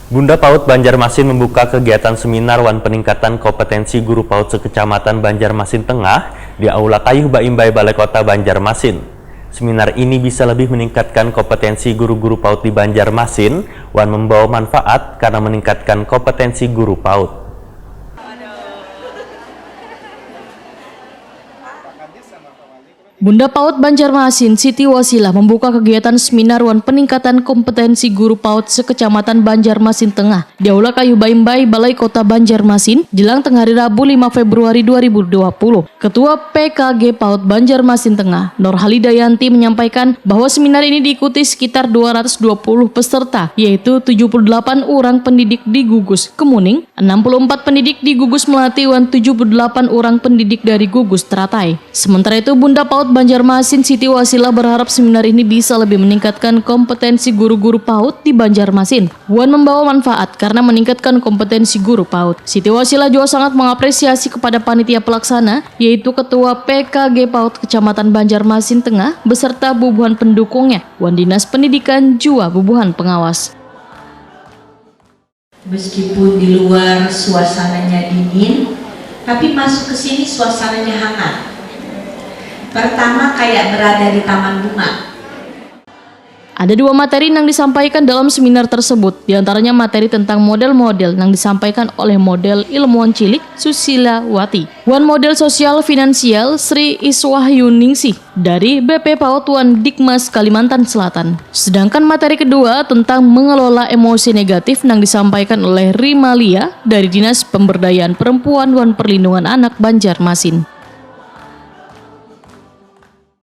Bunda PAUD Banjarmasin membuka kegiatan seminar wan peningkatan kompetensi guru PAUD sekecamatan Banjarmasin Tengah di Aula Kayuh Baimbai Balai Kota Banjarmasin. Seminar ini bisa lebih meningkatkan kompetensi guru-guru PAUD di Banjarmasin, wan membawa manfaat karena meningkatkan kompetensi guru PAUD. Bunda PAUD Banjarmasin Siti Wasilah membuka kegiatan seminar wan peningkatan kompetensi guru PAUD sekecamatan Banjarmasin Tengah di Aula Kayuh Baimbai Balai Kota Banjarmasin jelang tengah hari Rabu 5 Februari 2020. Ketua PKG PAUD Banjarmasin Tengah, Nur Halidayanti menyampaikan bahwa seminar ini diikuti sekitar 220 peserta, yaitu 78 orang pendidik di Gugus Kemuning, 64 pendidik di Gugus Melati, wan 78 orang pendidik dari Gugus Teratai. Sementara itu Bunda PAUD Banjarmasin Siti Wasilah berharap seminar ini bisa lebih meningkatkan kompetensi guru-guru PAUD di Banjarmasin. Wan membawa manfaat karena meningkatkan kompetensi guru PAUD. Siti Wasilah juga sangat mengapresiasi kepada panitia pelaksana, yaitu Ketua PKG PAUD Kecamatan Banjarmasin Tengah beserta bubuhan pendukungnya, Wan Dinas Pendidikan Jua bubuhan pengawas. Meskipun di luar suasananya dingin, tapi masuk ke sini suasananya hangat. Pertama kayak berada di taman bunga. Ada dua materi yang disampaikan dalam seminar tersebut, diantaranya materi tentang model-model yang disampaikan oleh model ilmuwan cilik Susila Wati, wan model sosial finansial Sri Iswahyuningsih dari BP PAUD Wan Dikmas Kalimantan Selatan. Sedangkan materi kedua tentang mengelola emosi negatif yang disampaikan oleh Rimalia dari Dinas Pemberdayaan Perempuan wan Perlindungan Anak Banjarmasin.